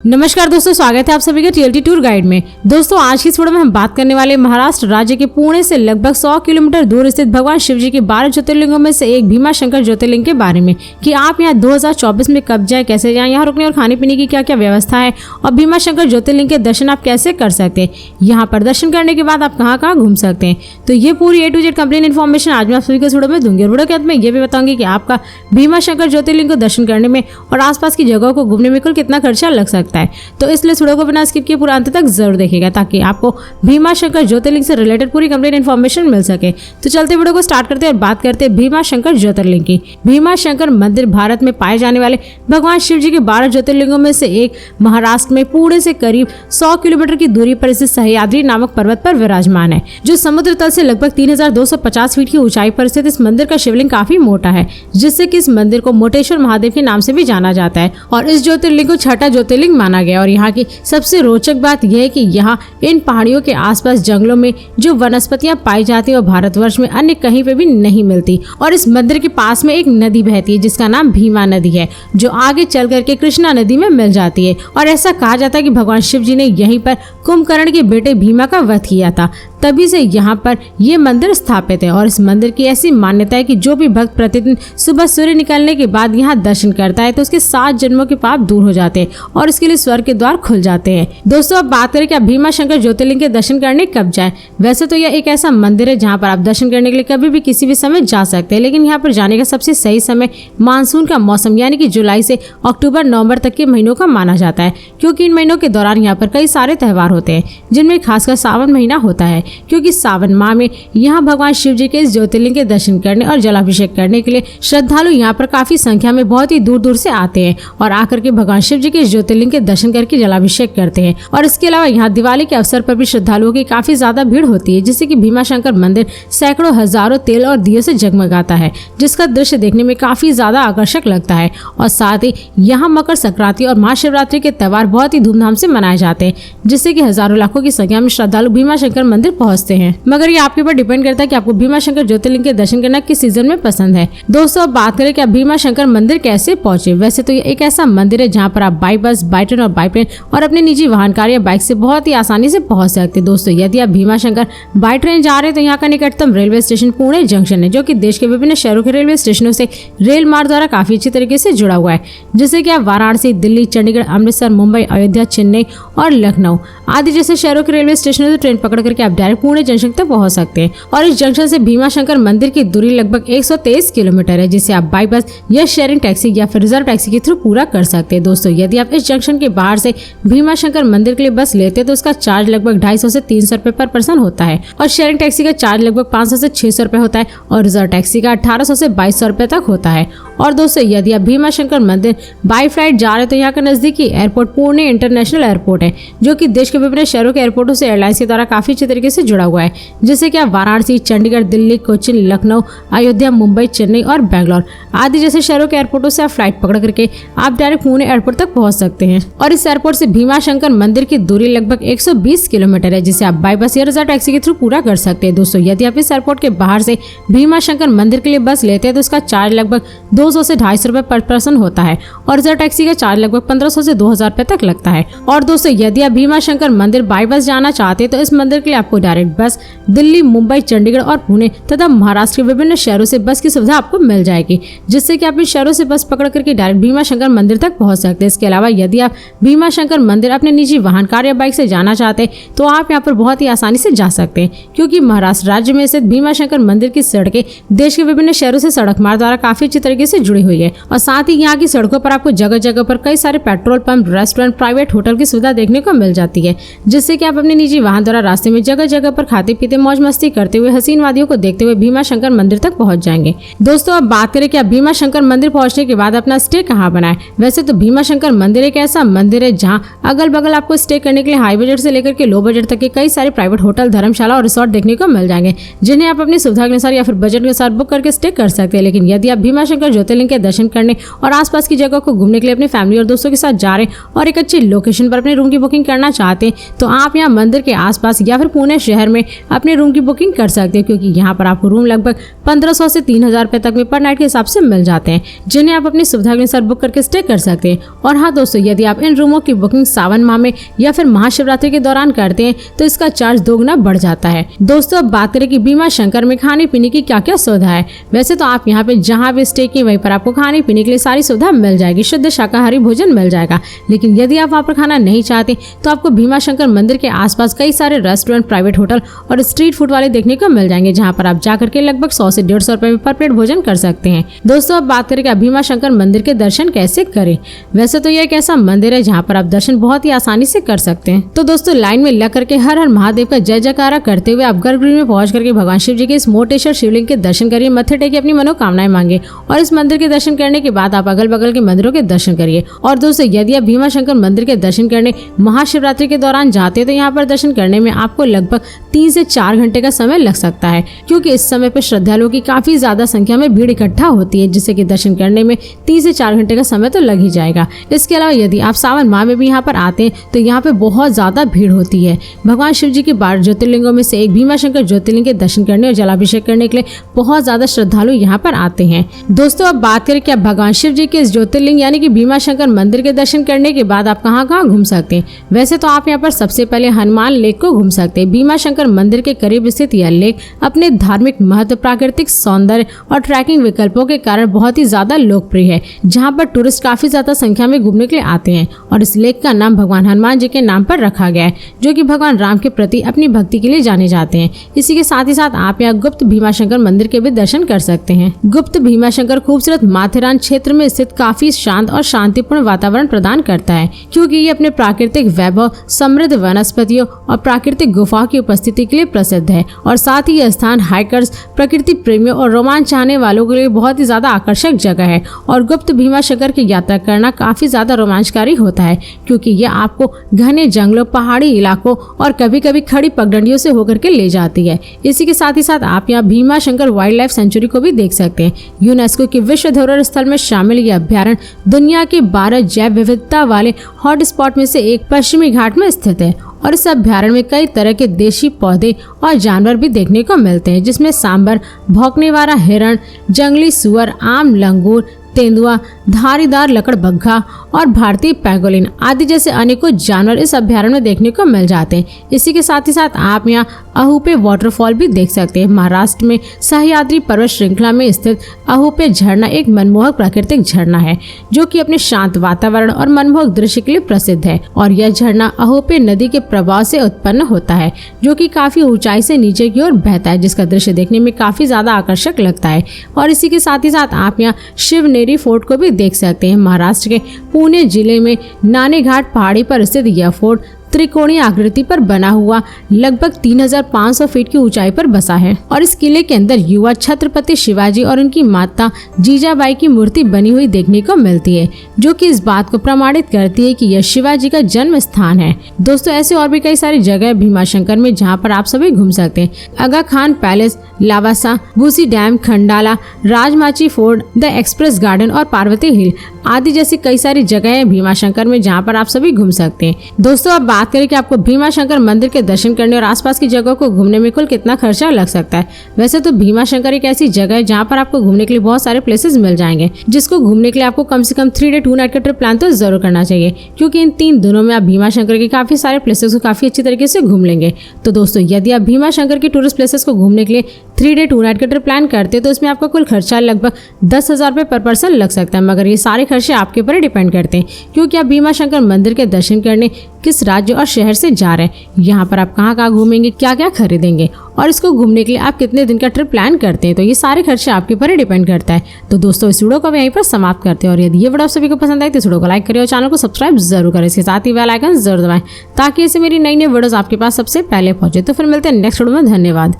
नमस्कार दोस्तों, स्वागत है आप सभी के टीएलटी टूर गाइड में। दोस्तों आज की इस वीडियो में हम बात करने वाले महाराष्ट्र राज्य के पुणे से लगभग 100 किलोमीटर दूर स्थित भगवान शिव जी के 12 ज्योतिर्लिंगों में से एक भीमा शंकर ज्योतिर्लिंग के बारे में कि आप यहाँ 2024 में कब जाए, कैसे जाएं, यहाँ रुकने और खाने पीने की क्या क्या व्यवस्था है और भीमा शंकर ज्योतिर्लिंग के दर्शन आप कैसे कर सकते हैं, यहाँ पर दर्शन करने के बाद आप कहाँ घूम सकते हैं। तो ये पूरी A to Z complete information आज मैं आप सभी को इस वीडियो में दूंगी और वीडियो के अंत में ये भी बताऊंगी कि आपका भीमा शंकर ज्योतिर्लिंग को दर्शन करने में और आसपास की जगहों को घूमने में कुल कितना खर्चा लग सकता है। तो इसलिए वीडियो को बिना स्किप किए पूरा अंत तक जरूर देखिएगा ताकि आपको भीमा शंकर ज्योतिर्लिंग से रिलेटेड पूरी कंप्लीट इन्फॉर्मेशन मिल सके। तो चलते वीडियो को स्टार्ट करते हैं और बात करते हैं भीमा शंकर ज्योतिर्लिंग की। भीमा शंकर मंदिर भारत में पाए जाने वाले भगवान शिव जी के 12 ज्योतिर्लिंगों में से एक महाराष्ट्र में पुणे से करीब 100 किलोमीटर की दूरी पर स्थित सह्याद्री नामक पर्वत पर विराजमान है, जो समुद्र तल से लगभग 3250 फीट की ऊंचाई पर स्थित। इस मंदिर का शिवलिंग काफी मोटा है, जिससे कि इस मंदिर को मोटेश्वर महादेव के नाम से भी जाना जाता है और इस ज्योतिर्लिंग को छठा ज्योतिर्लिंग माना गया। और यहाँ की सबसे रोचक बात यह है कि यहाँ इन पहाड़ियों के आसपास जंगलों में जो वनस्पतियां पाई जाती है वो भारतवर्ष में अन्य कहीं पे भी नहीं मिलती। और इस मंदिर के पास में एक नदी बहती है जिसका नाम भीमा नदी है, जो आगे चल करके कृष्णा नदी में मिल जाती है। और ऐसा कहा जाता है कि भगवान शिव जी ने यहीं पर कुंभकर्ण के बेटे भीमा का वध किया था, तभी से यहाँ पर ये मंदिर स्थापित है। और इस मंदिर की ऐसी मान्यता है कि जो भी भक्त प्रतिदिन सुबह सूर्य निकलने के बाद यहाँ दर्शन करता है तो उसके 7 जन्मों के पाप दूर हो जाते हैं और इसके लिए स्वर्ग के द्वार खुल जाते हैं। दोस्तों अब बात करें कि आप भीमा शंकर ज्योतिर्लिंग के दर्शन करने कब जाएं। वैसे तो यह एक ऐसा मंदिर है जहाँ पर आप दर्शन करने के लिए कभी भी किसी भी समय जा सकते हैं, लेकिन यहाँ पर जाने का सबसे सही समय मानसून का मौसम यानी कि जुलाई से अक्टूबर नवंबर तक के महीनों का माना जाता है, क्योंकि इन महीनों के दौरान यहाँ पर कई सारे त्योहार होते हैं, जिनमें खासकर सावन महीना होता है। क्योंकि सावन माह में यहाँ भगवान शिव जी के इस ज्योतिर्लिंग के दर्शन करने और जलाभिषेक करने के लिए श्रद्धालु यहाँ पर काफी संख्या में बहुत ही दूर दूर से आते हैं और आकर के भगवान शिव जी के इस ज्योतिर्लिंग के दर्शन करके जलाभिषेक करते हैं। और इसके अलावा यहाँ दिवाली के अवसर पर भी श्रद्धालुओं की काफी ज्यादा भीड़ होती है, जिससे कि भीमा शंकर मंदिर सैकड़ों हजारों तेल और दियों से जगमगाता है, जिसका दृश्य देखने में काफी ज्यादा आकर्षक लगता है। और साथ ही यहाँ मकर संक्रांति और महाशिवरात्रि के त्योहार बहुत ही धूमधाम से मनाए जाते हैं, जिससे कि हजारों लाखों की संख्या में श्रद्धालु भीमा शंकर मंदिर पहुंचते हैं। मगर ये आपके ऊपर डिपेंड करता है कि आपको भीमा शंकर ज्योतिर्लिंग के दर्शन करना किस सीजन में पसंद है। दोस्तों अब बात करें कि आप भीमा शंकर मंदिर कैसे पहुंचे। वैसे तो ये एक ऐसा मंदिर है जहाँ पर आप बाई बस, बाई ट्रेन और बाई प्लेन और अपने निजी वाहन कार या बाइक से बहुत ही आसानी से पहुंच सकते हैं। दोस्तों यदि आप भीमा शंकर बाई ट्रेन जा रहे हैं तो यहाँ का निकटतम रेलवे स्टेशन पुणे जंक्शन है, जो कि देश के विभिन्न शहरों के रेलवे स्टेशनों से रेल मार्ग द्वारा काफी अच्छी तरीके से जुड़ा हुआ है, जिससे कि आप वाराणसी, दिल्ली, चंडीगढ़, अमृतसर, मुंबई, अयोध्या, चेन्नई और लखनऊ आदि जैसे शहरों के रेलवे स्टेशनों से ट्रेन पकड़ करके आप डायरेक्ट पुणे जंक्शन तक पहुंच सकते हैं। और इस जंक्शन से भीमा शंकर मंदिर की दूरी लगभग 123 किलोमीटर है, जिसे आप बाई बस या शेयरिंग टैक्सी या फिर रिजर्व टैक्सी के थ्रू पूरा कर सकते हैं। दोस्तों यदि आप इस जंक्शन के बाहर से भीमा शंकर मंदिर के लिए बस लेते हैं तो उसका चार्ज लगभग 250 से 300 रुपए पर पर्सन होता है और शेयरिंग टैक्सी का चार्ज लगभग 500 से 600 रुपए होता है और रिजर्व टैक्सी का 1800 से 2200 रुपए तक होता है। और दोस्तों यदि आप भीमा शंकर मंदिर बाई फ्लाइट जा रहे हैं तो यहाँ का नजदीकी एयरपोर्ट पुणे इंटरनेशनल एयरपोर्ट है, जो कि देश के विभिन्न शहरों के एयरपोर्टों से एयरलाइंस के द्वारा काफी अच्छे तरीके से जुड़ा हुआ है, जिससे कि आप वाराणसी, चंडीगढ़, दिल्ली, कोचिन, लखनऊ, अयोध्या, मुंबई, चेन्नई और बेंगलोर आदि जैसे शहरों के एयरपोर्टों से आप फ्लाइट पकड़ करके आप डायरेक्ट पुणे एयरपोर्ट तक पहुंच सकते हैं। और इस एयरपोर्ट से भीमा शंकर मंदिर की दूरी लगभग 120 किलोमीटर है, जिसे आप बाई बस या रिजर्व टैक्सी के थ्रू पूरा कर सकते हैं। दोस्तों यदि आप इस एयरपोर्ट के बाहर से भीमा शंकर मंदिर के लिए बस लेते हैं तो उसका चार्ज लगभग 200 से 250 रुपए पर पर्सन होता है और रिजर्व टैक्सी का चार्ज लगभग 1500 से 2000 रुपए तक लगता है। और दोस्तों यदि आप भीमा शंकर मंदिर बाई बस जाना चाहते हैं तो इस मंदिर के लिए आपको डायरेक्ट बस दिल्ली, मुंबई, चंडीगढ़ और पुणे तथा महाराष्ट्र के विभिन्न शहरों से बस की सुविधा आपको मिल जाएगी, जिससे कि आप इन शहरों से बस पकड़ करके डायरेक्ट भीमा शंकर मंदिर तक पहुंच सकते हैं। इसके अलावा यदि आप भीमा शंकर मंदिर अपने निजी वाहन, कार या बाइक से जाना चाहते हैं तो आप यहाँ पर बहुत ही आसानी से जा सकते हैं, क्योंकि महाराष्ट्र राज्य में स्थित भीमा शंकर मंदिर की सड़कें देश के विभिन्न शहरों से सड़क मार्ग द्वारा काफी अच्छी तरीके से जुड़ी हुई है। और साथ ही यहाँ की सड़कों पर आपको जगह जगह पर कई सारे petrol pump, restaurant, private hotel की सुविधा देखने को मिल जाती है, जिससे कि आप अपने निजी वाहन द्वारा रास्ते में जगह जगह पर खाते पीते मौज मस्ती करते हुए हसीन वादियों को देखते हुए भीमा शंकर मंदिर तक पहुंच जाएंगे। दोस्तों अब बात करें कि आप भीमा शंकर मंदिर पहुंचने के बाद अपना स्टे कहाँ बनाए। वैसे तो भीमा शंकर मंदिर एक ऐसा मंदिर है जहाँ अगल बगल आपको स्टे करने के लिए हाई बजट से लेकर के लो बजट तक के कई सारे प्राइवेट होटल, धर्मशाला और रिसोर्ट देखने को मिल जाएंगे, जिन्हें आप अपनी सुविधा के अनुसार या फिर बजट के अनुसार बुक करके स्टे कर सकते हैं। लेकिन यदि आप भीमा शंकर ज्योतिर्लिंग के दर्शन करने और आसपास की जगह को घूमने के लिए अपनी फैमिली और दोस्तों के साथ जा रहे हैं और एक अच्छी लोकेशन पर अपने रूम की बुकिंग करना चाहते हैं तो आप यहाँ मंदिर के आसपास या फिर पुणे वाले शहर में अपने रूम की बुकिंग कर सकते हैं, क्योंकि यहाँ पर आपको रूम लगभग 1500 से 3000 रुपए तक में पर नाइट के हिसाब से मिल जाते हैं, जिन्हें आप अपनी सुविधा के अनुसार बुक करके स्टे कर सकते हैं। और हाँ दोस्तों, यदि आप इन रूमों की बुकिंग सावन माह में या फिर महाशिवरात्रि के दौरान करते हैं तो इसका चार्ज 2 गुना बढ़ जाता है। दोस्तों, अब बात करें कि भीमा शंकर में खाने पीने की क्या क्या सुविधा है। वैसे तो आप यहाँ पे जहाँ भी स्टे किए वहीं पर आपको खाने पीने के लिए सारी सुविधा मिल जाएगी, शुद्ध शाकाहारी भोजन मिल जाएगा। लेकिन यदि आप वहाँ पर खाना नहीं चाहते तो आपको भीमा शंकर मंदिर के आसपास कई सारे रेस्टोरेंट, प्राइवेट होटल और स्ट्रीट फूड वाले देखने को मिल जाएंगे, जहाँ पर आप जाकर के लगभग 100 से 150 रुपए में पर प्लेट भोजन कर सकते हैं। दोस्तों, अब बात करें कि भीमा शंकर मंदिर के दर्शन कैसे करें। वैसे तो यह एक ऐसा मंदिर है जहाँ पर आप दर्शन बहुत ही आसानी से कर सकते हैं। तो दोस्तों, लाइन में लग करके हर हर महादेव का जय जयकारा करते हुए आप गर्भगृह में पहुंच करके भगवान शिव जी के इस मोटेश्वर शिवलिंग के दर्शन करिए, मत्थे टेके अपनी मनोकामनाएं मांगे और इस मंदिर के दर्शन करने के बाद आप अगल बगल के मंदिरों के दर्शन करिए। और दोस्तों, यदि आप भीमा शंकर मंदिर के दर्शन करने महाशिवरात्रि के दौरान जाते हैं तो यहाँ पर दर्शन करने में आपको लगभग 3 से 4 घंटे का समय लग सकता है, क्योंकि इस समय पर श्रद्धालुओं की काफी ज्यादा संख्या में भीड़ इकट्ठा होती है, जिससे कि दर्शन करने में 3 से 4 घंटे का समय तो लग ही जाएगा। इसके अलावा यदि आप सावन माह में भी यहाँ पर आते हैं तो यहाँ पे बहुत ज्यादा भीड़ होती है। भगवान शिव जी के 12 ज्योतिर्लिंगों में से एक भीमा शंकर ज्योतिर्लिंग के दर्शन करने और जलाभिषेक करने के लिए बहुत ज्यादा श्रद्धालु यहाँ पर आते हैं। दोस्तों, अब बात करें कि आप भगवान शिव जी के इस ज्योतिर्लिंग यानी कि भीमा शंकर मंदिर के दर्शन करने के बाद आप कहाँ कहाँ घूम सकते हैं। वैसे तो आप यहाँ पर सबसे पहले हनुमान लेक को घूम सकते हैं। भीमा शंकर मंदिर के करीब स्थित यह लेक अपने धार्मिक महत्व, प्राकृतिक सौंदर्य और ट्रैकिंग विकल्पों के कारण बहुत ही ज्यादा लोकप्रिय है, जहाँ पर टूरिस्ट काफी ज्यादा संख्या में घूमने के लिए आते हैं। और इस लेक का नाम भगवान हनुमान जी के नाम पर रखा गया है, जो कि भगवान राम के प्रति अपनी भक्ति के लिए जाने जाते हैं। इसी के साथ ही साथ आप यहाँ गुप्त भीमा शंकर मंदिर के भी दर्शन कर सकते हैं। गुप्त भीमा शंकर खूबसूरत माथेरान क्षेत्र में स्थित काफी शांत और शांतिपूर्ण वातावरण प्रदान करता है, क्योंकि ये अपने प्राकृतिक वैभव, समृद्ध वनस्पतियों और प्राकृतिक गुफाओं की उपस्थिति के लिए प्रसिद्ध है। और साथ ही यह स्थान हाइकर्स, प्रकृति प्रेमियों और रोमांच चाहने वालों के लिए बहुत ही ज्यादा आकर्षक जगह है। और गुप्त भीमा शंकर की यात्रा करना काफी ज्यादा रोमांचकारी होता है, क्योंकि यह आपको घने जंगलों, पहाड़ी इलाकों और कभी कभी खड़ी पगडंडियों से होकर के ले जाती है। इसी के साथ ही साथ आप यहाँ Bhima Shankar wild life sanctuary को भी देख सकते हैं। यूनेस्को की विश्व धरोहर स्थल में शामिल यह अभ्यारण्य दुनिया के 12 जैव विविधता वाले हॉट स्पॉट में से एक पश्चिमी घाट में स्थित है। और इस अभ्यारण्य में कई तरह के देशी पौधे और जानवर भी देखने को मिलते हैं, जिसमें सांबर, भौंकने वाला हिरण, जंगली सुअर, आम लंगूर, तेंदुआ, धारीदार लकड़बग्घा और भारतीय पैंगोलिन आदि जैसे अनेकों जानवर इस अभ्यारण्य में देखने को मिल जाते हैं। इसी के साथ ही साथ आप यहाँ अहुपे वाटरफॉल भी देख सकते हैं। महाराष्ट्र में सह्याद्री पर्वत श्रृंखला में स्थित अहुपे झरना एक मनमोहक प्राकृतिक झरना है, जो कि अपने शांत वातावरण और मनमोहक दृश्य के लिए प्रसिद्ध है। और यह झरना अहुपे नदी के प्रवाह से उत्पन्न होता है, जो कि काफी ऊंचाई से नीचे की ओर बहता है, जिसका दृश्य देखने में काफी ज्यादा आकर्षक लगता है। और इसी के साथ ही साथ आप यहाँ शिवनेरी फोर्ट को भी देख सकते हैं। महाराष्ट्र के पुणे जिले में नानेघाट पहाड़ी पर स्थित यह फोर्ट त्रिकोणीय आकृति पर बना हुआ लगभग 3500 फीट की ऊंचाई पर बसा है। और इस किले के अंदर युवा छत्रपति शिवाजी और उनकी माता जीजाबाई की मूर्ति बनी हुई देखने को मिलती है, जो कि इस बात को प्रमाणित करती है कि यह शिवाजी का जन्म स्थान है। दोस्तों, ऐसे और भी कई सारी जगह भीमा शंकर में जहाँ पर आप सभी घूम सकते हैं। Aga Khan palace, Lavasa, Bhushi dam, Khandala, Rajmachi fort, the express garden और पार्वती हिल आदि जैसी कई सारी जगह है भीमा शंकर में, जहाँ पर आप सभी घूम सकते हैं। दोस्तों, अब बात करें कि आपको भीमा शंकर मंदिर के दर्शन करने और आसपास की जगहों को घूमने में कुल कितना खर्चा लग सकता है। वैसे तो भीमा शंकर एक ऐसी जगह है जहाँ पर आपको घूमने के लिए बहुत सारे प्लेसेस मिल जाएंगे, जिसको घूमने के लिए आपको कम से कम 3 डे 2 नाइट का ट्रिप प्लान तो जरूर करना चाहिए, क्योंकि इन 3 दिनों में आप भीमा शंकर के काफी सारे प्लेसेस को काफी अच्छी तरीके से घूम लेंगे। तो दोस्तों, यदि आप भीमा शंकर की टूरिस्ट प्लेसेस को घूमने के लिए 3 डे 2 नाइट का ट्रिप प्लान करते हैं तो इसमें आपका कुल खर्चा लगभग 10,000 रुपए पर पर्सन लग सकता है। मगर ये सारे खर्चे आपके ऊपर डिपेंड करते हैं, क्योंकि आप भीमा शंकर मंदिर के दर्शन करने किस राज्य और शहर से जा रहे हैं, यहाँ पर आप कहाँ कहाँ घूमेंगे, क्या क्या खरीदेंगे और इसको घूमने के लिए आप कितने दिन का ट्रिप प्लान करते हैं। तो ये सारे खर्चे आपके ऊपर ही डिपेंड करता है। तो दोस्तों, इस वीडियो को यहीं पर समाप्त करते हैं। और यदि ये वीडियो आप सभी को पसंद आए तो इस वीडियो को लाइक करें और चैनल को सब्सक्राइब जरूर करें। इसके साथ ही बेल आइकन जरूर दबाएं, ताकि ऐसे मेरी नई नई वीडियोस आपके पास सबसे पहले पहुंचे। तो फिर मिलते हैं नेक्स्ट वीडियो में। धन्यवाद।